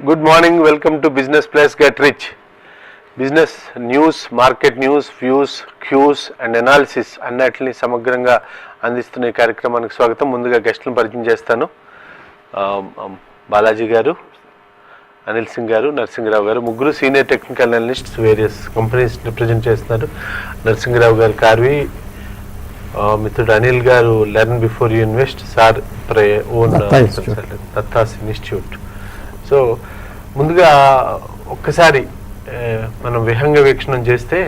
Good morning, welcome to Business Plus Get Rich. Business news, market news, views, cues and analysis అన్నిటిని సమగ్రంగా అందిస్తున్న ఈ కార్యక్రమానికి స్వాగతం. ముందుగా గెస్ట్లను పరిచయం చేస్తాను. బాలాజీ గారు, అనిల్ సింగ్ గారు, నరసింగరావు గారు, ముగ్గురు senior technical analysts various companies represent చేస్తున్నారు. నరసింగరావు గారు కార్వి, మిత్రుడు అనిల్ గారు learn before you invest, sir own Dattas institute. So ముందుగా ఒక్కసారి మనం విహంగ వీక్షణం చేస్తే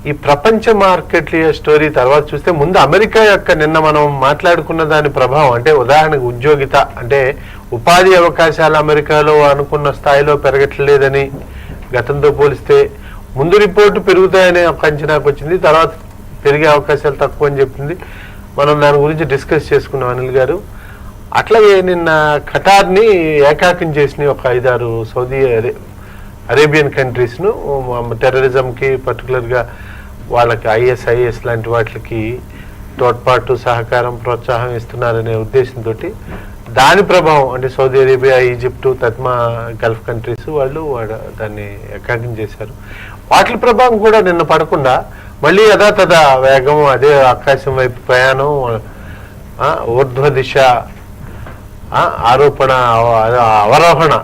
ఈ ప్రపంచ మార్కెట్ల స్టోరీ తర్వాత చూస్తే ముందు అమెరికా యొక్క నిన్న మనం మాట్లాడుకున్న దాని ప్రభావం, అంటే ఉదాహరణకు ఉద్యోగిత అంటే ఉపాధి అవకాశాలు అమెరికాలో అనుకున్న స్థాయిలో పెరగట్లేదని గతంతో పోలిస్తే ముందు రిపోర్టు పెరుగుతాయనే ఒక అంచనాకు వచ్చింది, తర్వాత పెరిగే అవకాశాలు తక్కువ అని చెప్పింది. మనం దాని గురించి డిస్కస్ చేసుకున్నాం అనిల్ గారు. అట్లాగే నిన్న ఖటార్ని ఏకాకం చేసిన ఒక 5-6 సౌదీ అరేబియన్ కంట్రీస్ను టెర్రరిజంకి పర్టికులర్గా వాళ్ళకి ఐఎస్ఐఎస్ లాంటి వాటికి తోడ్పాటు సహకారం ప్రోత్సాహం ఇస్తున్నారనే ఉద్దేశంతో దాని ప్రభావం అంటే సౌదీ అరేబియా, ఈజిప్టు, తత్మా గల్ఫ్ కంట్రీస్ వాళ్ళు దాన్ని ఏకాకం చేశారు. వాటి ప్రభావం కూడా నిన్న పడకుండా మళ్ళీ యథాతథ వేగం, అదే ఆకాశం వైపు ప్రయాణం, ఊర్ధ్వ దిశ, అవరోహణ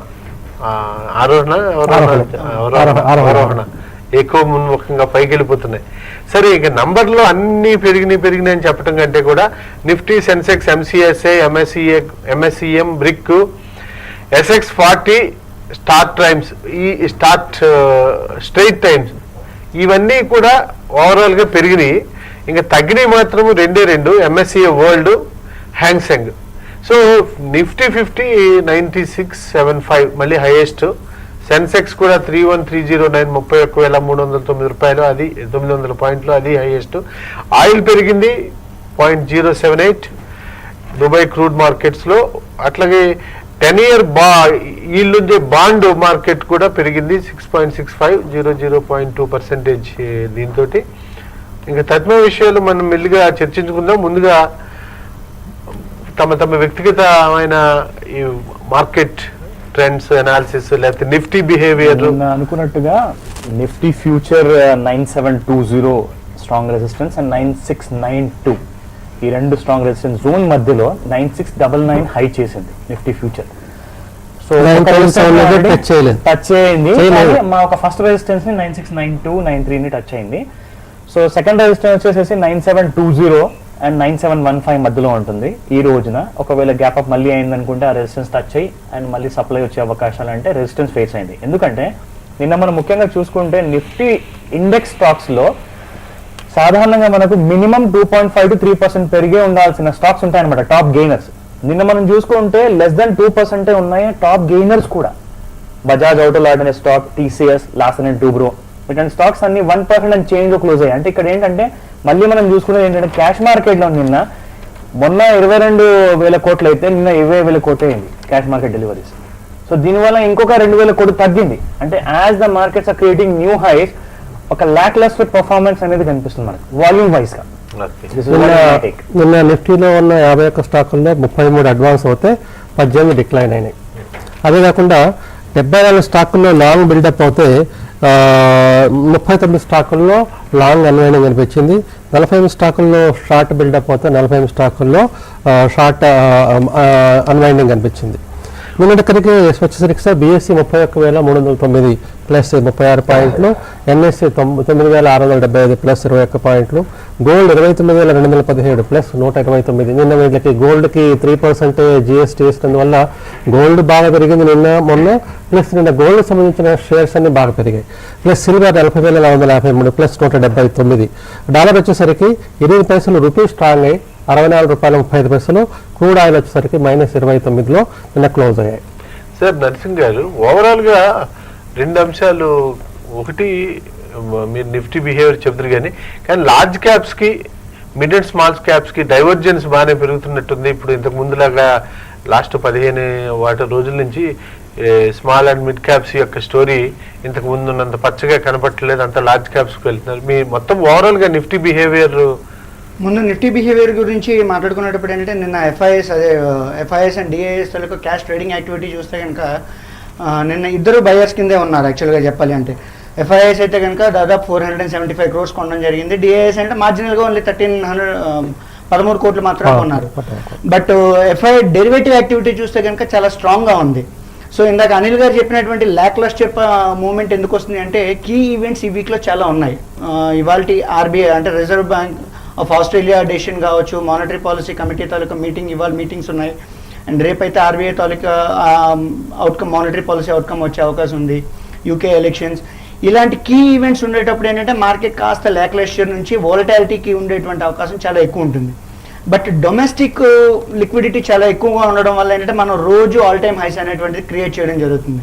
ఏకోన్ముఖంగా పైకి వెళ్ళిపోతున్నాయి. సరే, ఇక నంబర్లో అన్ని పెరిగినాయి అని చెప్పడం కంటే కూడా Nifty, Sensex, MCSA, MSEM, BRIC, SX 40 start Times, ఈ స్ట్రైట్ టైమ్స్ ఇవన్నీ కూడా ఓవరాల్గా పెరిగినాయి. ఇంకా తగ్గినాయి మాత్రం 2 MSEA world, Hang Seng. So Nifty 50 9675 మళ్ళీ హైయెస్ట్, సెన్సెక్స్ కూడా 31309 31,309 రూపాయలు, అది 900 పాయింట్లు, అది హైయెస్ట్. ఆయిల్ పెరిగింది 0.078 దుబాయ్ క్రూడ్ మార్కెట్స్లో. అట్లాగే 10 year ఈల్డ్ ఉండే బాండ్ మార్కెట్ కూడా పెరిగింది 6.65 0.2%. దీంతో ఇంకా తత్మ విషయాలు మనం మెల్లిగా చర్చించుకుందాం. ముందుగా తమ వ్యక్తిగతమైన ఈ మార్కెట్ ట్రెండ్స్ అనాలిసిస్, లేకపోతే నిఫ్టీ బిహేవియర్. అనుకున్నట్టుగా Nifty future 9720 strong resistance and 9692 ఈ రెండు స్ట్రాంగ్ రెసిస్టెన్స్ జోన్ మధ్యలో 9699 హై చేసింది నిఫ్టీ ఫ్యూచర్. సో టచ్ అయింది. మా ఒక ఫస్ట్ రెసిస్టెన్స్ ని 9692, 93 ని టచ్ అయింది. సో సెకండ్ రెసిస్టెన్స్ వచ్చేసి 9720 అండ్ 9715 మధ్యలో ఉంటుంది. ఈ రోజున ఒకవేళ గ్యాప్ అప్ మళ్ళీ అయింది అనుకుంటే ఆ రెసిస్టెన్స్ టచ్ అయ్యి అండ్ మళ్ళీ సప్లై వచ్చే అవకాశాలు, అంటే రెసిస్టెన్స్ ఫేస్ అయింది. ఎందుకంటే నిన్న మనం ముఖ్యంగా చూసుకుంటే నిఫ్టీ ఇండెక్స్ స్టాక్స్ లో సాధారణంగా మనకు మినిమం 2.5 to 3% పెరిగే ఉండాల్సిన స్టాక్స్ ఉంటాయన్నమాట, టాప్ గెయినర్స్. నిన్న మనం చూసుకుంటే లెస్ దెన్ 2% ఉన్నాయి టాప్ గెయినర్స్ కూడా. బజాజ్ ఆటో లాంటి stock, TCS, Larson and Toubro, ఇటువంటి స్టాక్స్ అన్ని 1% అండ్ చేంజ్ లో క్లోజ్ అయ్యాయి. అంటే ఇక్కడ ఏంటంటే మళ్ళీ మనం చూసుకునేది ఏంటంటే క్యాష్ మార్కెట్ లో మొన్న 22,000 కోట్లు అయితే నిన్న 20,000 కోట్లు అయింది క్యాష్ మార్కెట్ డెలివరీస్. సో దీనివల్ల ఇంకొక 2,000 కోట్లు తగ్గింది. అంటే as the markets are creating new highs, ఒక లాక్లెస్టర్ పర్ఫార్మెన్స్ అనేది కనిపిస్తుంది మనకు వాల్యూమ్ వైజ్ గా. నిన్న నిఫ్టీలో ఉన్న 51 స్టాకుల్లో 33 అడ్వాన్స్ అవుతే 18 డిక్లైన్ అయినాయి. అదే కాకుండా 74 స్టాకుల్లో లాంగ్ బిల్డప్ అవుతే 39 స్టాకుల్లో లాంగ్ అన్వైండింగ్ కనిపించింది. 45 స్టాకుల్లో షార్ట్ బిల్డప్ అవుతే 45 స్టాకుల్లో షార్ట్ అన్వైండింగ్ కనిపించింది. నిన్నటికరికి వచ్చేసరికి సార్ బీఎస్సీ 31,309 ప్లస్ 36 పాయింట్లు, ఎన్ఎస్సీ 9,675 ప్లస్ 21 పాయింట్లు, గోల్డ్ 29,217 ప్లస్ 129. నిన్న వీళ్ళకి గోల్డ్కి 3% జిఎస్టీ వేసినందువల్ల గోల్డ్ బాగా పెరిగింది నిన్న మొన్న. ప్లస్ నిన్న గోల్డ్ సంబంధించిన షేర్స్ అన్ని బాగా పెరిగాయి. Plus silver 40,453 plus 179. డాలర్ వచ్చేసరికి 8 పైసలు రూపీ స్ట్రాంగ్ అయ్యి 64 రూపాయల 35 క్రూడ్ ఆయిల్ వచ్చేసరికి -29లో నిన్న క్లోజ్ అయ్యాయి. సార్ నరసింగ్ గారు, ఓవరాల్గా 2 అంశాలు. ఒకటి, మీరు నిఫ్టీ బిహేవియర్ చెప్తారు కానీ లార్జ్ క్యాప్స్కి, మిడ్ అండ్ స్మాల్ క్యాప్స్కి డైవర్జెన్స్ బాగానే పెరుగుతున్నట్టుంది. ఇప్పుడు ఇంతకు ముందులాగా లాస్ట్ 15 రోజుల నుంచి స్మాల్ అండ్ మిడ్ క్యాప్స్ యొక్క స్టోరీ ఇంతకు ముందు ఉన్నంత పచ్చగా కనపట్టలేదు, అంత లార్జ్ క్యాప్స్కి వెళ్తున్నారు. మీ మొత్తం ఓవరాల్గా నిఫ్టీ బిహేవియర్ ముందు నిఫ్టీ బిహేవియర్ గురించి మాట్లాడుకునేటప్పుడు ఏంటంటే నిన్న FIs and DIs cash trading activity చూస్తే కనుక నిన్న ఇద్దరు బయర్స్ కిందే ఉన్నారు యాక్చువల్గా చెప్పాలి అంటే. ఎఫ్ఐఎస్ అయితే కనుక దాదాపు 475 crores కొనడం జరిగింది. డిఐఎస్ అంటే మార్జినల్గా ఓన్లీ 13 కోట్లు మాత్రమే ఉన్నారు. బట్ ఎఫ్ఐ డెరివేటివ్ యాక్టివిటీ చూస్తే కనుక చాలా స్ట్రాంగ్గా ఉంది. సో ఇందాక అనిల్ గారు చెప్పినటువంటి ల్యాక్ లస్టర్ మూమెంట్ ఎందుకు వస్తుంది అంటే కీ ఈవెంట్స్ ఈ వీక్లో చాలా ఉన్నాయి. ఇవాళ ఆర్బీఐ అంటే reserve bank of Australia decision కావచ్చు, మానిటరీ పాలసీ కమిటీ తాలూకా మీటింగ్, ఇవాళ మీటింగ్స్ ఉన్నాయి. అండ్ రేపైతే ఆర్బీఐ తాలూకా అవుట్కమ్, మానిటరీ పాలసీ అవుట్కమ్ వచ్చే అవకాశం ఉంది. యూకే ఎలక్షన్స్, ఇలాంటి కీ ఈవెంట్స్ ఉండేటప్పుడు ఏంటంటే మార్కెట్ కాస్త ల్యాక్ లస్టర్ నుంచి వోలటాలిటీకి ఉండేటువంటి అవకాశం చాలా ఎక్కువ ఉంటుంది. బట్ డొమెస్టిక్ లిక్విడిటీ చాలా ఎక్కువగా ఉండడం వల్ల ఏంటంటే మనం రోజు ఆల్ టైమ్ హైస్ అనేటువంటిది క్రియేట్ చేయడం జరుగుతుంది.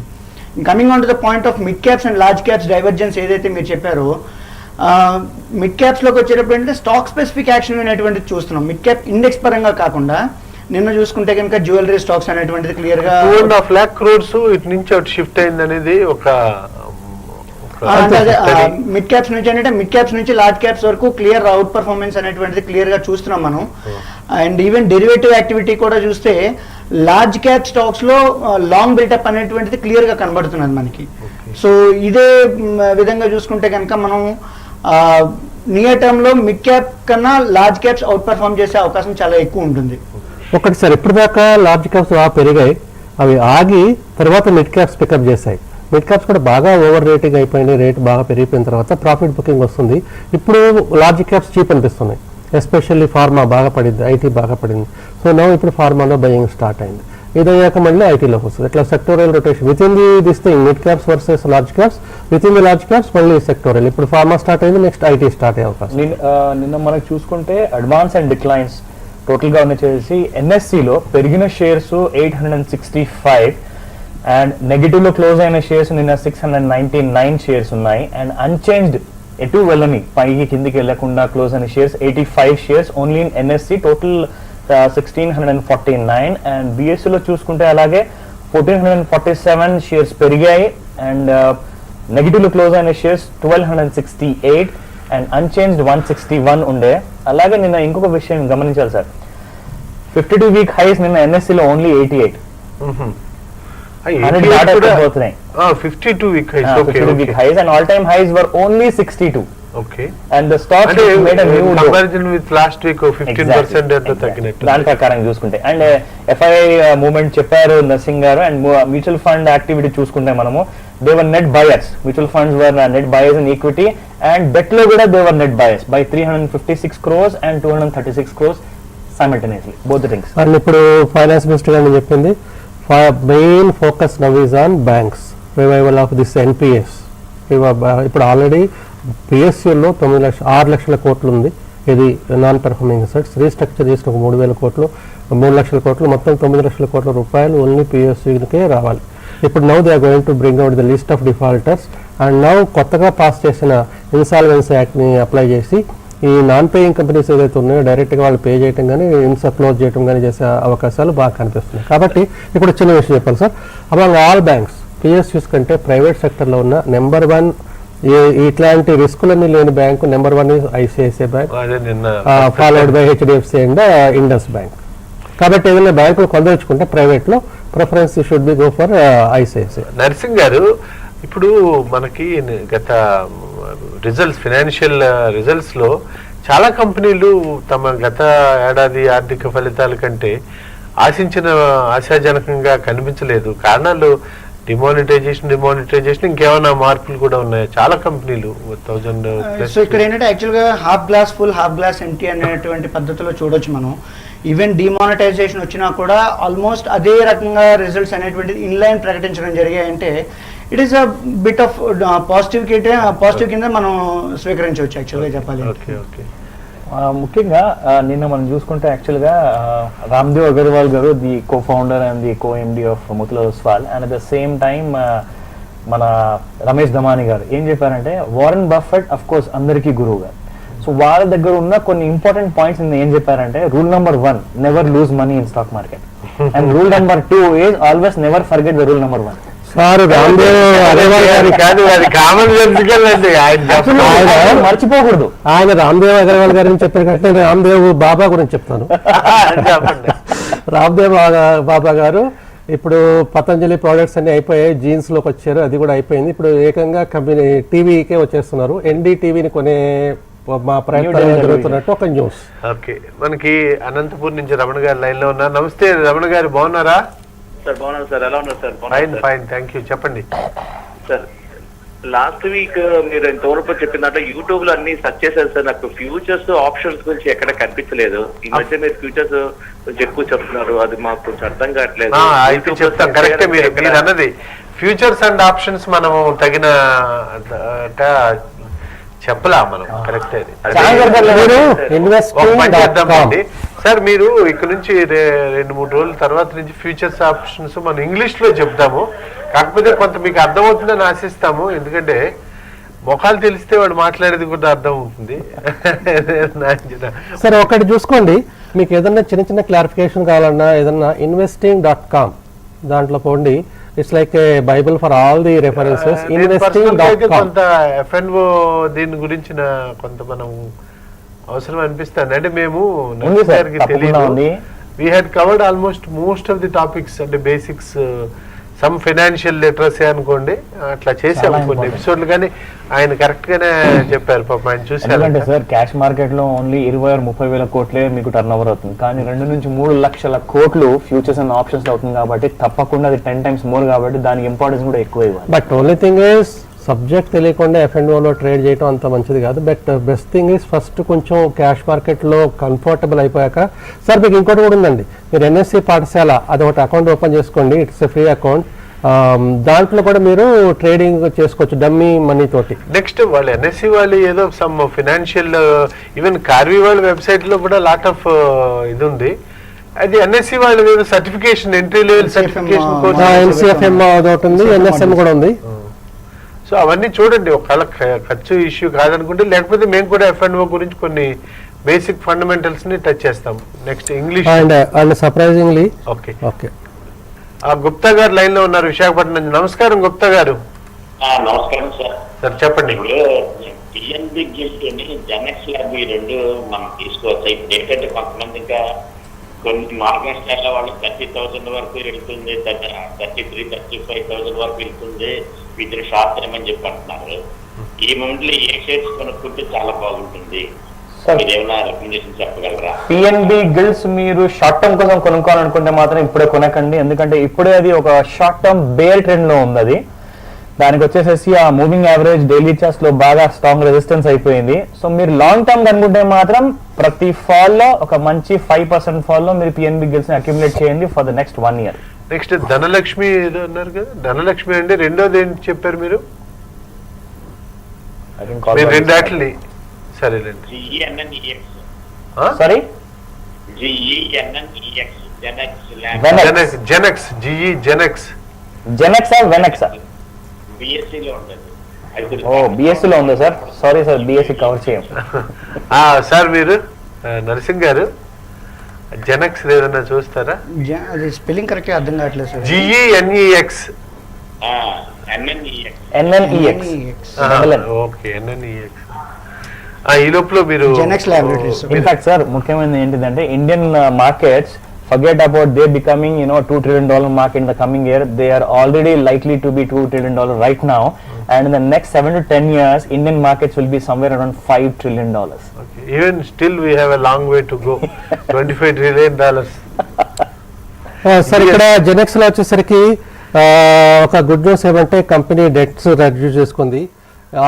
Coming on to the point of mid caps and large caps divergence ఏదైతే మీరు చెప్పారో, మిడ్ క్యాప్స్లోకి వచ్చేటప్పుడు ఏంటంటే స్టాక్ స్పెసిఫిక్ యాక్షన్ అనేటువంటిది చూస్తున్నాం. మిడ్ క్యాప్ ఇండెక్స్ పరంగా కాకుండా నిన్న చూసుకుంటే కనుక జ్యువెలరీ స్టాక్స్ అనేటువంటిది క్లియర్గా 2.5 lakh crores ఇటు నుంచి అటు షిఫ్ట్ అయింది అనేది ఒక మిడ్ క్యాప్స్ నుంచి అంటే మిడ్ క్యాప్స్ నుంచి లార్జ్ క్యాప్స్ వరకు క్లియర్ అవుట్ పర్ఫార్మెన్స్ అనేటువంటిది క్లియర్ గా చూస్తున్నాం మనం. అండ్ ఈవెన్ డెరివేటివ్ యాక్టివిటీ కూడా చూస్తే లార్జ్ క్యాప్ స్టాక్స్ లో లాంగ్ బిల్టప్ అనేటువంటిది క్లియర్ గా కనబడుతున్నది మనకి. సో ఇదే విధంగా చూసుకుంటే కనుక మనం నియర్ టర్మ్ లో మిడ్ క్యాప్ కన్నా లార్జ్ క్యాప్స్ అవుట్ పర్ఫార్మ్ చేసే అవకాశం చాలా ఎక్కువ ఉంటుంది. ఒకటి సార్, ఇప్పుడు దాకా లార్జ్ క్యాప్స్ బాగా పెరిగాయి, అవి ఆగి తర్వాత మిడ్ క్యాప్స్ పికప్ చేశాయి. మిడ్ క్యాప్స్ కూడా బాగా ఓవర్ రేటింగ్ అయిపోయింది, రేట్ బాగా పెరిగిపోయిన తర్వాత ప్రాఫిట్ బుకింగ్ వస్తుంది. ఇప్పుడు లార్జ్ క్యాప్స్ చీప్ అనిపిస్తున్నాయి, ఎస్పెషల్లీ ఫార్మా బాగా పడింది, ఐటీ బాగా పడింది. సో నో ఇప్పుడు ఫార్మాలో బయింగ్ స్టార్ట్ అయింది. ఇది అయ్యాక మళ్ళీ ఐటీలోకి వస్తుంది. ఇట్లా sectorial rotation with in this thing, mid caps versus large caps, with in the large caps మళ్ళీ సెక్టోరియల్. ఇప్పుడు ఫార్మా స్టార్ట్ అయింది, నెక్స్ట్ ఐటీ స్టార్ట్ అయ్యే అవకాశం. నిన్న మనకు చూసుకుంటే అడ్వాన్స్ అండ్ డిక్లైన్స్ టోటల్గా వచ్చేసి ఎన్ఎస్సిలో పెరిగిన షేర్స్ 865 అండ్ నెగిటివ్లో క్లోజ్ అయిన షేర్స్ నిన్న 699 షేర్స్ ఉన్నాయి. అండ్ అన్చేంజ్డ్ ఎటు వెళ్ళని పైకి కిందికి వెళ్లకుండా క్లోజ్ అయిన shares 85 shares only in NSC, total 1649. And బిఎస్సిలో చూసుకుంటే అలాగే 1447 షేర్స్ పెరిగాయి అండ్ నెగిటివ్లో క్లోజ్ అయిన షేర్స్ 1268 అండ్ అన్చేంజ్డ్ 161 ఉండే. అలాగే నిన్న ఇంకొక విషయం గమనించాలి సార్, 52 వీక్ హైస్ నిన్న ఎన్ఎస్సిలో only 88. 52 week highs. 52 week highs and all-time highs were only 62. Okay. And the stocks made a new low. Comparison with last week of 15% at the తగ్గినట్టు. దాని ప్రకారం చూసుకుంటే అండ్ ఎఫ్ఐ మూవ్మెంట్ చెప్పారు nursing గారు. And mutual fund activity చూసుకుంటే మనము they were net buyers. Mutual funds were net buyers in equity and debt lo kuda they were net buyers by 356 crores and 236 crores simultaneously, both the things. And ఇప్పుడు finance minister గారు చెప్పింది main focus now is on banks, revival of this NPS. ఇప్పుడు already పిఎస్యూలో 6 లక్షల కోట్లు ఉంది, ఇది non performing assets. Restructure చేసిన 3,000 కోట్లు, 3 లక్షల కోట్లు, మొత్తం 9 లక్షల కోట్ల రూపాయలు ఓన్లీ పిఎస్యూకే రావాలి. ఇప్పుడు now they are going to bring out the list of defaulters and now కొత్తగా పాస్ చేసిన ఇన్సాల్వెన్సీ యాక్ట్ని అప్లై చేసి ఈ నాన్ పేయింగ్ కంపెనీస్ ఏదైతే ఉన్నాయో డైరెక్ట్గా వాళ్ళు పే చేయడం కానీ క్లోజ్ చేయడం కానీ చేసే అవకాశాలు బాగా కనిపిస్తున్నాయి. కాబట్టి ఇప్పుడు చిన్న విషయం చెప్పాలి sir, among all banks PSUs కంటే ప్రైవేట్ సెక్టర్లో ఉన్న నెంబర్ 1 ఇట్లాంటి రిస్కులన్నీ లేని bank number 1 ICICI bank, followed by HDFC and Indus bank. కాబట్టి ఏదైనా బ్యాంకులు కొందరించుకుంటే ప్రైవేట్లో preference should be go for ICICI. Nursing గారు, ఇప్పుడు మనకి గత రిజల్ట్స్, ఫైనాన్షియల్ రిజల్ట్స్లో చాలా కంపెనీలు తమ గత ఏడాది ఆర్థిక ఫలితాల కంటే ఆశాజనకంగా కనిపించలేదు. కారణాలు డిమానిటైజేషన్ ఇంకేమైనా మార్పులు కూడా ఉన్నాయి చాలా కంపెనీలు 1000+. సో ఇక్కడ ఏంటంటే యాక్చువల్గా half glass full, half glass empty అనేటువంటి పద్ధతిలో చూడొచ్చు మనం. ఈవెన్ డిమానిటైజేషన్ వచ్చినా కూడా ఆల్మోస్ట్ అదే రకంగా రిజల్ట్స్ అనేటువంటిది ఇన్లైన్ ప్రకటించడం జరిగాయంటే it is a bit of positive కింద మనం స్వీకరించవచ్చు యాక్చువల్గా చెప్పాలి. ముఖ్యంగా నిన్న మనం చూసుకుంటే యాక్చువల్గా రామ్దేవ్ అగర్వాల్ గారు the co founder and the co MD of Motilal Oswal and at the same time మన రమేష్ దమాని గారు ఏం చెప్పారంటే వారెన్ బఫెట్ అఫ్ కోర్స్ అందరికీ గురువు గారు. సో వాళ్ళ దగ్గర ఉన్న కొన్ని ఇంపార్టెంట్ పాయింట్స్ ఏం చెప్పారంటే rule number 1 never lose money in stock market and rule number 2 is always never forget the rule number 1. Sir Ramdev Agarwal గారి కాదు, అది కామన్ మర్చిపోకూడదు. ఆయన రామ్దేవ్ అగర్వాల్ గారిని చెప్పారు కంటే రామ్దేవ్ బాబా గురించి చెప్తాను. రామ్దేవ్ బాబా గారు ఇప్పుడు పతంజలి ప్రోడక్ట్స్ అన్ని అయిపోయాయి, జీన్స్లోకి వచ్చారు, అది కూడా అయిపోయింది. ఇప్పుడు ఏకంగా కంపెనీ టీవీకే వచ్చేస్తున్నారు. ఎన్డీ టీవీని కొనే మా ప్రయత్నాలు జరుగుతున్నట్టు ఒక న్యూస్. ఓకే, మనకి అనంతపూర్ నుంచి రమణ గారు లైన్ లో ఉన్నారు. నమస్తే రమణ గారు, బాగున్నారా? సార్ బాగున్నాను సార్, ఎలా ఉన్నారు sir? Fine fine, thank you. చెప్పండి సార్. లాస్ట్ వీక్ మీరు ఇంతవరకు చెప్పినట్టు యూట్యూబ్ లో అన్ని సెర్చ్ చేశారు సార్, నాకు ఫ్యూచర్స్ ఆప్షన్స్ గురించి ఎక్కడ కనిపించలేదు. ఈ మధ్య మీరు ఫ్యూచర్స్ కొంచెం ఎక్కువ చెప్తున్నారు, అది మాకు కొంచెం అర్థం కావట్లేదు. అయితే చెప్తాం, కరెక్టే మీరు అన్నది. ఫ్యూచర్స్ అండ్ ఆప్షన్స్ మనం తగిన చెప్పలా మనం, కరెక్టే. సార్ మీరు ఇక్కడ నుంచి 2-3 రోజుల తర్వాత నుంచి ఫ్యూచర్స్ ఆప్షన్స్ మనం ఇంగ్లీష్ లో చెప్తాము. కాకపోతే కొంత మీకు అర్థమవుతుందని ఆశిస్తాము, ఎందుకంటే ముఖాలు తెలిస్తే వాడు మాట్లాడేది కూడా అర్థం అవుతుంది. సరే ఒకటి చూసుకోండి, మీకు ఏదన్నా చిన్న చిన్న క్లారిఫికేషన్ కావాలన్నా ఏదన్నా investing.com దాంట్లో పోండి. It's like A Bible for all the references. investing.com కొంత ఎఫ్ఎన్ఓ దీని గురించిన కొంత మనం అవసరం అనిపిస్తుంది. అంటే మేము తెలియదు, we had covered almost most of the topics, అంటే బేసిక్స్, సమ్ ఫైనాన్షియల్ లిటరసీ అనుకోండి, అట్లా చేసాము కొన్ని ఎపిసోడ్లు. కానీ ఆయన కరెక్ట్ గానే చెప్పారు, పాప ఆయన చూసారు. సార్ క్యాష్ మార్కెట్ లో ఓన్లీ 20-30 వేల కోట్లే మీకు టర్న్ ఓవర్ అవుతుంది, కానీ 2 నుంచి 3 లక్షల కోట్లు ఫ్యూచర్స్ అండ్ ఆప్షన్స్ అవుతుంది. కాబట్టి తప్పకుండా అది 10 times more, కాబట్టి దానికి ఇంపార్టెన్స్ కూడా ఎక్కువ ఇవ్వాలి. But only thing is subject తెలియకుండా ఎఫ్ఎండ్ఓలో ట్రేడ్ చేయడం అంత మంచిది కాదు. But best thing is first కొంచెం క్యాష్ మార్కెట్లో కంఫర్టబుల్ అయిపోయాక, సార్ మీకు ఇంకోటి కూడా ఉందండి, మీరు ఎన్ఎస్సి పాఠశాల అది ఒకటి అకౌంట్ ఓపెన్ చేసుకోండి. It's a free account. దాంట్లో కూడా మీరు ట్రేడింగ్ చేసుకోవచ్చు డమ్మీ మనీ తోటి. నెక్స్ట్ వాళ్ళు ఎన్ఎస్సి వాళ్ళు ఏదో సమ్ ఫినాన్షియల్, ఈవెన్ కార్వీ వాళ్ళ వెబ్సైట్ లో కూడా లాట్ ఆఫ్ ఇది ఉంది. అది ఎన్ఎస్సి వాళ్ళు ఏదో certification, entry level certification course, NCFM అదొకటి ఉంది, ఎన్ఎస్ఎం కూడా ఉంది. సో అవన్నీ చూడండి, ఒకవేళ ఖర్చు ఇష్యూ కాదనుకుంటే. లేకపోతే మేము కూడా ఎఫ్ఎన్ఓ గురించి కొన్ని బేసిక్ ఫండమెంటల్స్ ని టచ్ చేస్తాం. Next English and surprisingly. Okay okay, Gupta గారు లైన్ లో ఉన్నారు విశాఖపట్నం నుంచి. నమస్కారం గుప్తా గారు. నమస్కారం సార్. సార్ చెప్పండి. పిఎన్బి గిల్ట్ జెనెక్స్ ల్యాబ్ ఈ 2 మనం తీసుకోవచ్చు. ఇప్పుడు ఏంటంటే కొంతమంది ఇంకా కొన్ని మార్గన్ స్టైల్ వాళ్ళు 30,000 వరకు వెళ్తుంది, 33,000-35,000 వరకు వెళ్తుంది, వీటిని షార్ట్ టైం అని చెప్పి అంటున్నారు. ఈ మూమెంట్ లో ఏ షేర్స్ కొనుక్కుంటే చాలా బాగుంటుంది, మీరేమైనా రికమెండేషన్ చెప్పగలరా? పిఎన్బి గిల్డ్స్ మీరు షార్ట్ టర్మ్ కోసం కొనుక్కోవాలనుకుంటే మాత్రం ఇప్పుడే కొనకండి, ఎందుకంటే ఇప్పుడే అది ఒక షార్ట్ టర్మ్ బేర్ ట్రెండ్ లో ఉంది. అది దానికి వచ్చేసేసి ఆ మూవింగ్ యావరేజ్ డైలీ చార్ట్స్ లో బాగా స్ట్రాంగ్ రెసిస్టెన్స్ అయిపోయింది. సో మీరు లాంగ్ టర్మ్ కనుకుంటే మాత్రం ప్రతి ఫాల్ లో ఒక మంచి 5% ఫాల్ లో మీరు పిఎన్బి గిల్డ్స్ ని అక్యుములేట్ చేయండి for the next 1 year. Next Dhanalakshmi ఏదో అన్నారు కదా, ధనలక్ష్మి అంటే రెండోది ఏంటి చెప్పారు మీరు? రెండాట్లని సరేలేండి. సారీ జెనెక్స్, జిఈ జెనెక్స్, జెనెక్సా వెనెక్సా? బిఎస్సి లో ఉందా sir? Sorry sir, BSC cover చేయం సార్. మీరు నరసింగ్ గారు జెనెక్స్ ఏదన్నా చూస్తారా? అది స్పెల్లింగ్ కరెక్ట్ అర్థం కావట్లేదు సార్. జిఈఎన్ఈఎక్స్. ఓకే, ఎన్ఎన్ఈఎక్స్. ఈ లోపల మీరు ఇన్ఫాక్ట్ సార్ ముఖ్యమైనది ఏంటిదంటే Indian markets forget about they becoming $2 trillion market in the coming year. They are already likely to be $2 trillion right now, and in the next 7 to 10 years Indian markets will be somewhere around $5 trillion. Okay. Even still we have a long way to go. $25 trillion. Sir ఇక్కడ Genex లో వచ్చేసరికి ఒక good news ఏమంటే company debts reduce చేసుకుంది,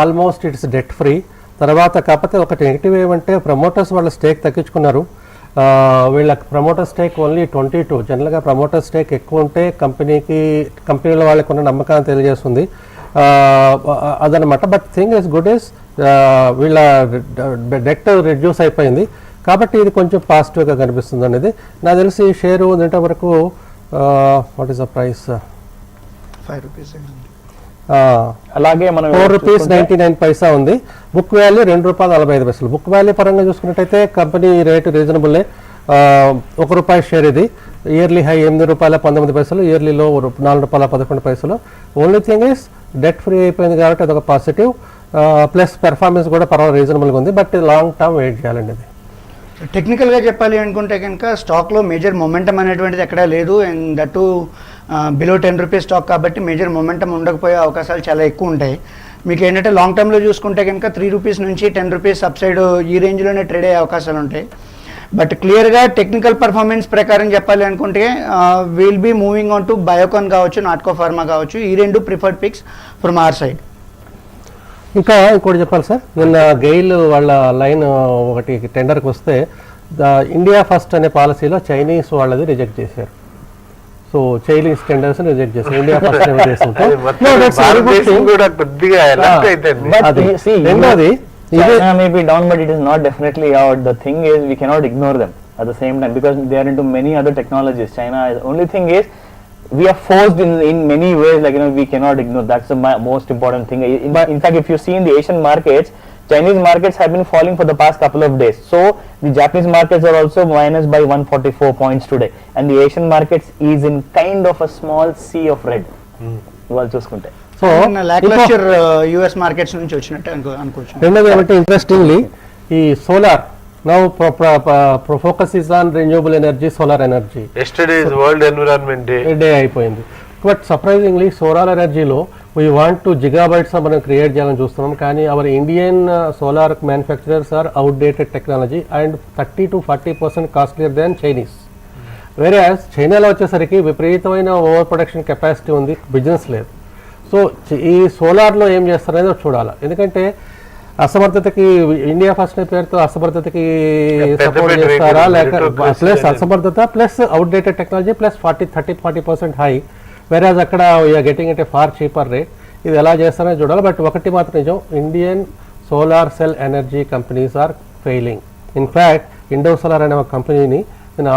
almost it's debt free. తర్వాత కాకపోతే ఒకటి negative ఏమంటే ప్రమోటర్స్ వాళ్ళ స్టేక్ తగ్గించుకున్నారు. వీళ్ళ ప్రమోటర్ స్టేక్ ఓన్లీ 22. జనరల్గా ప్రమోటర్ స్టేక్ ఎక్కువ ఉంటే కంపెనీలో వాళ్ళకి ఉన్న నమ్మకాన్ని తెలియజేస్తుంది అదనమాట. But thing is good is వీళ్ళ డెట్ రిడ్యూస్ అయిపోయింది, కాబట్టి ఇది కొంచెం పాజిటివ్గా కనిపిస్తుంది అనేది నాకు తెలిసి. షేరు నిన్నటి వరకు what is the price? 5 rupees. అలాగే మనం ₹4.99 ఉంది. Book value ₹2.45. బుక్ వాల్యూ పరంగా చూసుకున్నట్టయితే కంపెనీ రేటు రీజనబుల్లే. ₹1 షేర్ ఇది. ఇయర్లీ హై ₹8.19, ఇయర్లీ లో ₹4.11. Only thing is debt free అయిపోయింది కాబట్టి అదొక పాజిటివ్. ప్లస్ పెర్ఫార్మెన్స్ కూడా పర్వాలేదు, రీజనబుల్గా ఉంది. బట్ లాంగ్ టర్మ్ వెయిట్ చేయాలండి. అది టెక్నికల్గా చెప్పాలి అనుకుంటే కనుక స్టాక్లో మేజర్ మొమెంటం అనేటువంటిది ఎక్కడా లేదు. And that below 10 rupees stock కాబట్టి మేజర్ మొమెంటం ఉండకపోయే అవకాశాలు చాలా ఎక్కువ ఉంటాయి. మీకు ఏంటంటే లాంగ్ టర్మ్లో చూసుకుంటే కనుక 3 రూపీస్ నుంచి 10 రూపీస్ సబ్సైడ్ ఈ రేంజ్లోనే ట్రేడ్ అయ్యే అవకాశాలు ఉంటాయి. బట్ క్లియర్గా టెక్నికల్ పర్ఫార్మెన్స్ ప్రకారం చెప్పాలి అనుకుంటే will be moving on to Biocon కావచ్చు, నాట్కో ఫార్మా కావచ్చు, ఈ రెండు preferred picks from our side. ఇంకా ఇంకోటి చెప్పాలి సార్, నిన్న గెయిల్ వాళ్ళ లైన్ ఒకటి టెండర్కి వస్తే ఇండియా ఫస్ట్ అనే పాలసీలో చైనీస్ వాళ్ళది రిజెక్ట్ చేశారు. సో చైనీస్ టెండర్స్ రిజెక్ట్ చేశారు, ఇండియా ఫస్ట్ రెండోది China may be down, but it is not definitely out. The thing is, we cannot ignore them at the same time because they are into many other technologies. China is only thing is we are forced in many ways, like we cannot ignore. That's the most important thing. In fact, if you see in the Asian markets, Chinese markets have been falling for the past couple of days. So the Japanese markets are also minus by 144 points today, and the Asian markets is in kind of a small sea of red. ఇవాళ చూసుకుంటే so లాక్లస్టర్ US markets నుంచి వచ్చినట్టు అనుకోవచ్చు. రెండోది ఏమంటే interestingly ఈ solar now focus is on renewable energy, solar energy. Yesterday is world environment day అయిపోయింది. But surprisingly solar ఎనర్జీలో వీ వాంట్ టు జిగాబైట్స్ మనం క్రియేట్ చేయాలని చూస్తున్నాం, కానీ our Indian solar manufacturers are outdated technology and 30 to 40% costlier than Chinese. వేరే చైనాలో వచ్చేసరికి విపరీతమైన ఓవర్ ప్రొడక్షన్ కెపాసిటీ ఉంది, బిజినెస్ లేదు. సో ఈ సోలార్లో ఏం చేస్తారనేది చూడాలి, ఎందుకంటే అసమర్థతకి ఇండియా ఫస్ట్ అనే పేరుతో అసమర్థతకి సపోర్ట్ చేస్తారా, లేక ప్లస్ అసమర్థత plus outdated technology plus 30-40% high, వేరే అక్కడ we're getting at a far cheaper rate. ఇది ఎలా చేస్తారని చూడాలి. బట్ ఒకటి మాత్రం నిజం, Indian solar cell energy companies are failing. In fact Indo Solar అనే ఒక కంపెనీని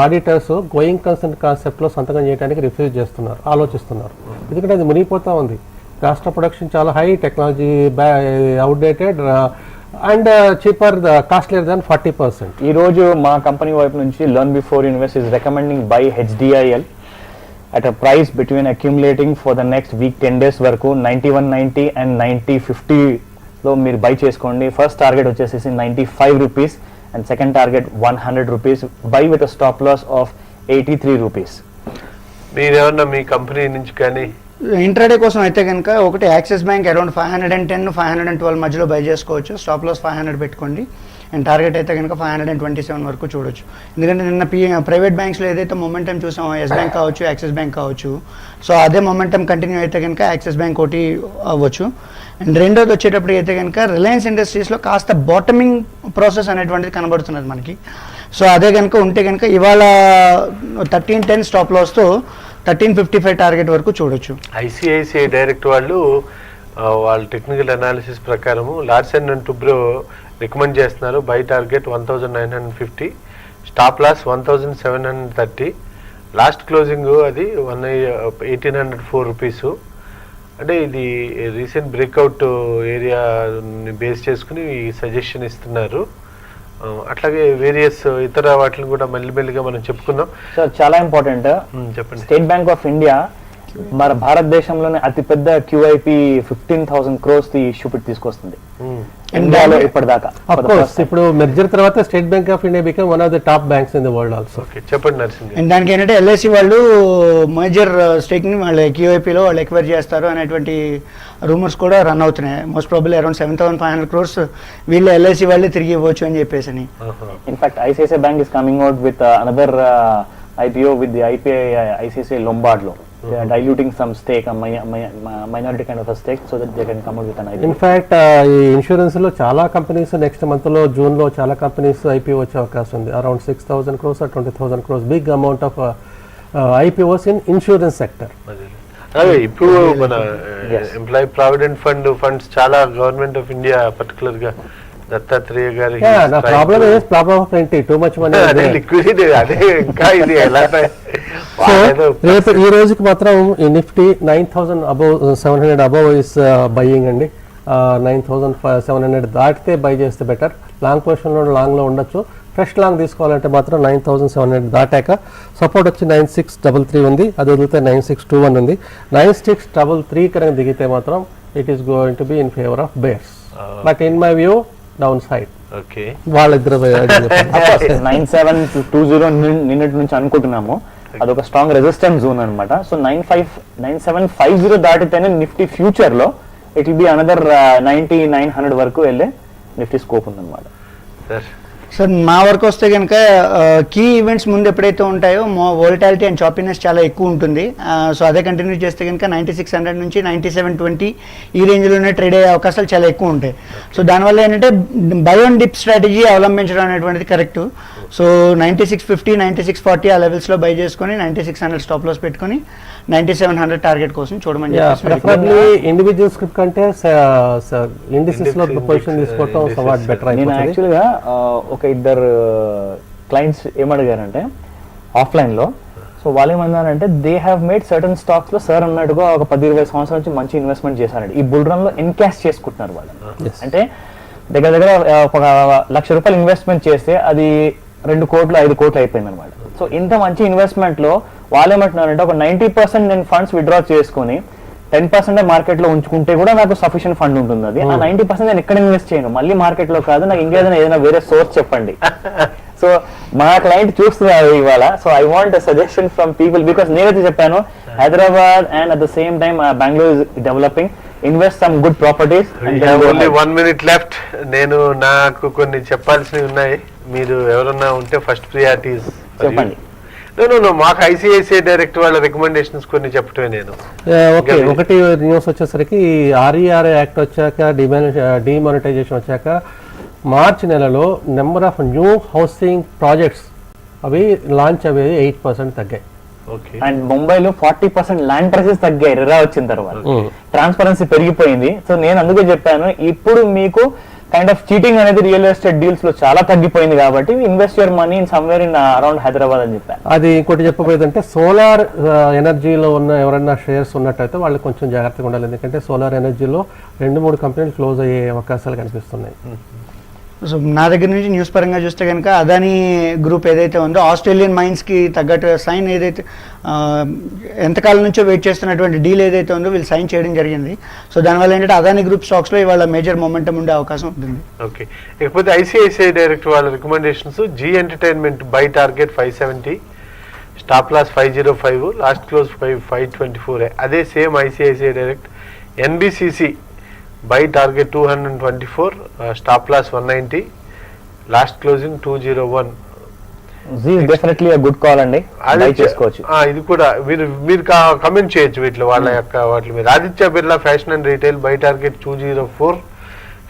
ఆడిటర్స్ గోయింగ్ కన్సర్న్ కాన్సెప్ట్లో సంతకం చేయడానికి రిఫ్యూజ్ చేస్తున్నారు, ఆలోచిస్తున్నారు. ఎందుకంటే అది మునిగిపోతూ ఉంది. కాస్ట్ ఆఫ్ ప్రొడక్షన్ చాలా high, technology outdated and cheaper costlier than 40%. ఈ రోజు మా కంపెనీ వైపు నుంచి learn before invest is recommending buy HDIL at a price between accumulating for the next week 10 days వరకు 91.90 and 90.50 లో మీరు బై చేసుకోండి. ఫస్ట్ టార్గెట్ వచ్చేసి 95 rupees and second target 100 rupees. Buy with stop loss of 83 rupees. మీరేమన్నా మీ company నుంచి కానీ intraday కోసం అయితే కనుక ఒకటి యాక్సిస్ బ్యాంక్ అరౌండ్ 510 512 మధ్యలో బై చేసుకోవచ్చు. స్టాప్ లాస్ 500 పెట్టుకోండి. అండ్ టార్గెట్ అయితే కనుక 527 వరకు చూడొచ్చు. ఎందుకంటే నిన్న ప్రైవేట్ బ్యాంక్స్లో ఏదైతే మొమెంటం చూసామో, ఎస్ బ్యాంక్ కావచ్చు, యాక్సిస్ బ్యాంక్ కావచ్చు, సో అదే మొమెంటం కంటిన్యూ అయితే కనుక యాక్సిస్ బ్యాంక్ ఒకటి అవ్వచ్చు. అండ్ రెండోది వచ్చేటప్పుడు అయితే కనుక రిలయన్స్ ఇండస్ట్రీస్లో కాస్త బాటమింగ్ ప్రాసెస్ అనేటువంటిది కనబడుతున్నది మనకి. సో అదే కనుక ఉంటే కనుక ఇవాళ 1310 స్టాప్ లాస్తో 1355 టార్గెట్ వరకు చూడొచ్చు. ఐసిఐసిఐ డైరెక్ట్ వాళ్ళు వాళ్ళ టెక్నికల్ అనాలిసిస్ ప్రకారము లార్సెన్ అండ్ టుబ్రో రికమెండ్ చేస్తున్నారు buy target 1950, stop loss 1730, last closing అది 1804 రూపీస్. అంటే ఇది రీసెంట్ బ్రేక్అవుట్ ఏరియాని బేస్ చేసుకుని సజెషన్ ఇస్తున్నారు. అట్లాగే వేరియస్ ఇతర వాటిని కూడా మెల్లిమెల్లిగా మనం చెప్పుకుందాం. సార్ చాలా ఇంపార్టెంట్, చెప్పండి. స్టేట్ బ్యాంక్ ఆఫ్ ఇండియా మన భారతదేశంలోనే అతిపెద్ద QIP 15,000 crores ఇష్యూ పెట్టి తీసుకొస్తుంది ఇండియాలో ఇప్పటిదాకా. ఇప్పుడు మెర్జర్ తర్వాత state bank of India become one of the top banks in the world also. చెప్పండి నరసింహ. దానికి ఏంటంటే LIC వాళ్ళు మేజర్ స్టేక్ని వాళ్ళ QIPలో వాళ్ళు ఎక్వైర్ చేస్తారు అనేటువంటి రూమర్స్ కూడా రన్ అవుతున్నాయి. మోస్ట్ ప్రాబబ్లీ అరౌండ్ 7,500 crores వీళ్ళు LIC వాళ్ళే తిరిగి ఇవ్వచ్చు అని చెప్పేసి. In fact ICICI bank is coming out with another IPO with the ICICI Lombard లో. They are diluting some stake, a minority kind of a stake, so that they can come out with an IPO. In fact, ఈ insurance లో చాలా companies next month లో June లో చాలా companies IPO వచ్చే అవకాశం ఉంది. Around 6,000 crores or 20,000 crores big amount of IPOs in insurance sector. అదే ఇప్పుడు మన ఎంప్లాయీ ప్రావిడెంట్ ఫండ్స్ చాలా గవర్నమెంట్ ఆఫ్ ఇండియా పర్టికులర్ గా దత్తాత్రేయ గారి problem is problem of print too much money liquidity. అదే ఇంకా ఇది ఎలా రేపు ఈ రోజుకి మాత్రం ఈ నిఫ్టీ 9,700 అబౌవ్ ఇస్ బయింగ్ అండి. 9,700 దాటితే బై చేస్తే బెటర్. లాంగ్ పొజిషన్లో లాంగ్లో ఉండొచ్చు. ఫ్రెష్ లాంగ్ తీసుకోవాలంటే మాత్రం 9,700 దాటాక సపోర్ట్ వచ్చి 9633 ఉంది, అది వదిలితే 9621 ఉంది. 9633 కనుక దిగితే మాత్రం it is going to be in favour of bears. But in my view down side. Okay, వాళ్ళిద్దరు 9720 నిన్నటి నుంచి అనుకుంటున్నాము. అదొక స్ట్రాంగ్ రెసిస్టెన్స్ జోన్ అనమాట. సో 9750 దాటితేనే నిఫ్టీ ఫ్యూచర్ లో ఇట్ విల్ బి అనదర్ 9900 వరకు వెళ్ళే నిఫ్టీ స్కోప్ ఉందన్నమాట. సార్ మా వరకు వస్తే కనుక కీ ఈవెంట్స్ ముందు ఎప్పుడైతే ఉంటాయో వోల్టాలిటీ అండ్ చాపీనెస్ చాలా ఎక్కువ ఉంటుంది. సో అదే కంటిన్యూ చేస్తే కనుక 9600 నుంచి 9720 ఈ రేంజ్లోనే ట్రేడ్ అయ్యే అవకాశాలు చాలా ఎక్కువ ఉంటాయి. సో దానివల్ల ఏంటంటే బై ఆన్ డిప్ స్ట్రాటజీ అవలంబించడం అనేటువంటిది కరెక్ట్. సో 9650 9640 ఆ లెవెల్స్లో బై చేసుకొని 9600 స్టాప్ లాస్ పెట్టుకొని 9700 టార్గెట్ కోసం చూడమని ప్రిఫరబ్లీ ఇండివిజువల్ స్క్రిప్ట్ కంటే ఇండిసెస్ లో పొజిషన్ తీసుకోవడం సవాట్ బెటర్. నేను యాక్చువల్గా ఒక ఇద్దరు క్లయింట్స్ ఏమడిగారంటే ఆఫ్లైన్ లో, సో వాళ్ళు ఏమన్నారంటే they have made certain stocks లో సార్ అన్నట్టుగా ఒక 10-20 సంవత్సరాల నుంచి మంచి ఇన్వెస్ట్మెంట్ చేశారండి. ఈ బుల్ రన్ లో ఎన్కాష్ చేసుకుంటున్నారు వాళ్ళు. అంటే దగ్గర ఒక ₹1,00,000 ఇన్వెస్ట్మెంట్ చేస్తే అది 2 కోట్లు 5 కోట్లు అయిపోయింది అనమాట. సో ఇంత మంచి ఇన్వెస్ట్మెంట్ లో వాళ్ళు ఏమంటున్నారంటే ఒక 90% నేను ఫండ్స్ విత్డ్రా చేసుకుని 10% మార్కెట్ లో ఉంచుకుంటే కూడా నాకు సఫిషియెంట్ ఫండ్ ఉంటుంది. అది ఆ 90% నేను ఎక్కడ ఇన్వెస్ట్ చేయను, మళ్ళీ మార్కెట్ లో కాదు, నాకు ఇంకేదైనా వేరే సోర్స్ చెప్పండి. సో మా క్లయింట్ చూస్తున్నారు ఇవాళ. So I want suggestion from people because నేనైతే చెప్పాను Hyderabad and at the same time Bengaluru is developing, invest some good properties. Only 1 minute left. నేను నాకు కొన్ని చెప్పాల్సినవి ఉన్నాయి, మీరు ఎవరన్నా ఉంటే ఫస్ట్ ప్రియారిటీస్ చెప్పండి. మాకు ఐసిఐసిఐ డైరెక్ట్ వాళ్ళ రికమెండేషన్స్ కొన్ని చెప్పటమే. నేను ఓకే, ఒకటి న్యూస్ వచ్చేసరికి RER యాక్ట్ వచ్చాక డిమానిటైజేషన్ వచ్చాక మార్చి నెలలో number of new housing projects అవి లాంచ్ అయ్యేది 8% తగ్గాయి. అండ్ ముంబైలో 40% ల్యాండ్ ప్రైసెస్ తగ్గాయి రెరా వచ్చిన తర్వాత. ట్రాన్స్పరెన్సీ పెరిగిపోయింది. సో నేను అందుకే చెప్పాను ఇప్పుడు మీకు కైండ్ ఆఫ్ చీటింగ్ అనేది రియల్ ఎస్టేట్ డీల్స్ లో చాలా తగ్గిపోయింది కాబట్టి invest your money in somewhere in around Hyderabad అని చెప్పాను. అది ఇంకోటి చెప్పబోయేదంటే సోలార్ ఎనర్జీలో ఉన్న ఎవరైనా షేర్స్ ఉన్నట్టయితే వాళ్ళు కొంచెం జాగ్రత్తగా ఉండాలి. ఎందుకంటే సోలార్ ఎనర్జీలో 2-3 కంపెనీలు క్లోజ్ అయ్యే అవకాశాలు కనిపిస్తున్నాయి. సో నా దగ్గర నుంచి న్యూస్ పరంగా చూస్తే కనుక అదానీ గ్రూప్ ఏదైతే ఉందో ఆస్ట్రేలియన్ మైన్స్కి తగ్గట్టు సైన్ ఏదైతే ఎంతకాలం నుంచో వెయిట్ చేస్తున్నటువంటి డీల్ ఏదైతే ఉందో వీళ్ళు సైన్ చేయడం జరిగింది. సో దానివల్ల ఏంటంటే అదానీ గ్రూప్ స్టాక్స్లో ఇవాళ మేజర్ మొమెంటం ఉండే అవకాశం ఉంటుంది. ఓకే, ఇకపోతే ఐసిఐసిఐ డైరెక్ట్ వాళ్ళ recommendations Zee entertainment buy target 570, stop loss 505, last close 524. అదే same ICICI direct NBCC buy target 224, stop loss 190, last closing 201. Definitely good call అండి, అది చేసుకోవచ్చు. ఇది కూడా మీరు కమెంట్ చేయొచ్చు వీటిలో వాళ్ళ యొక్క వాటి మీద. Aditya Birla fashion and retail buy target 204,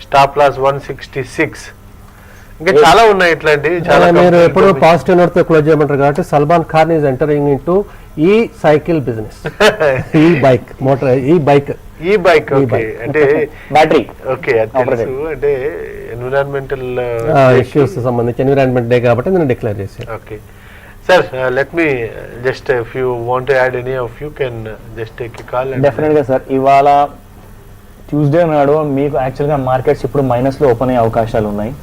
stop loss 166. ఇంకా చాలా ఉన్నాయి ఇట్లాంటివి. చాలా మీరు ఎప్పుడు పాజిటివ్ నోట్ తో క్లోజ్ చేయమంటారు కాబట్టి Salman Khan is entering into ఈ సైకిల్ బిజినెస్, ఈ బైక్ మోటార్, ఈ బైక్ ఓకే, అంటే బ్యాటరీ. ఓకే, తెలుసు. అంటే ఎన్విరాన్మెంటల్ ఇష్యూస్ సంబంధించి ఎన్విరాన్మెంట్ డే కాబట్టి నేను డిక్లేర్ చేశాను. Okay sir, let me just if you want to add any of you can just take a call. Definite గా సార్, ఇవాళ ట్యూస్డే నాడు మీకు యాక్చువల్గా మార్కెట్స్ ఇప్పుడు మైనస్ లో ఓపెన్ అయ్యే అవకాశాలు ఉన్నాయి.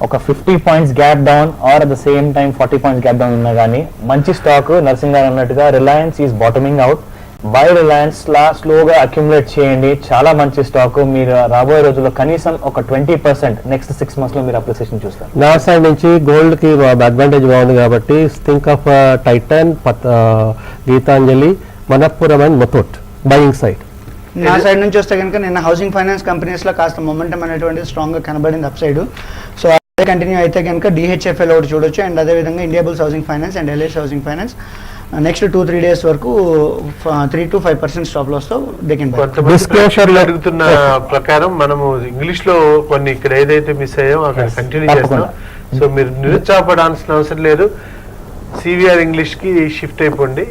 ఒక 50 points gap down are at the same time 40 points gap down ఉన్నా కానీ మంచి స్టాక్ నర్సింగ్ గారు అన్నట్టుగా Reliance is బాటమింగ్ out. By Reliance స్లోగా అక్యుములేట్ చేయండి, చాలా మంచి స్టాక్. మీరు రాబోయే రోజుల్లో కనీసం ఒక 20% నెక్స్ట్ 6 months లో మీరు అప్రిసియేషన్ చూస్తారు. నా సైడ్ నుంచి గోల్డ్ కి అడ్వాంటేజ్ బాగుంది కాబట్టి think of Titan, Gitanjali, Manappuram and Muthoot buying side. నా సైడ్ నుంచి వస్తే కనుక నిన్న హౌసింగ్ ఫైనాన్స్ కంపెనీస్లో కాస్త మొమెంటం అనేటువంటిది స్ట్రాంగ్గా కనబడింది అప్ సైడ్. సో అదే కంటిన్యూ అయితే కనుక DHFL ఒకటి చూడొచ్చు. అండ్ అదేవిధంగా Indiabulls housing finance and LIC housing finance next 2-3 days వరకు 3 to 5% స్టాప్ లాస్ తో డిస్క్లోజర్ అడుగుతున్న ప్రకారం మనము ఇంగ్లీష్ లో కొన్ని ఇక్కడ ఏదైతే మిస్ అయ్యామో అక్కడ కంటిన్యూ చేస్తాం. సో మీరు నిరుత్సాహపడాల్సిన అవసరం లేదు, CVR ఇంగ్లీష్ కి షిఫ్ట్ అయిపోండి.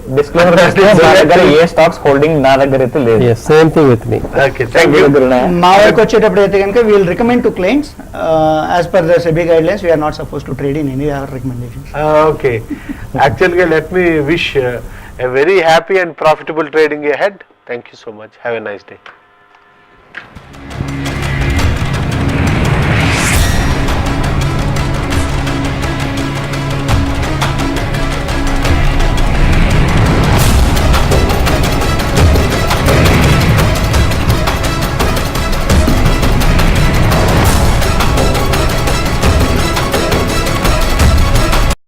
ఏ స్టాక్స్ హోల్డింగ్ నా దగ్గర అయితే లేదు. Same thing with me. Okay, thank you. మా వరకు వచ్చేటప్పుడు అయితే కనుక we'll recommend to clients as per the SEBI guidelines we are not suppose to trade in any our recommendations. Okay, actually let me wish a very happy and profitable trading ahead. Thank you so much. Have a nice day.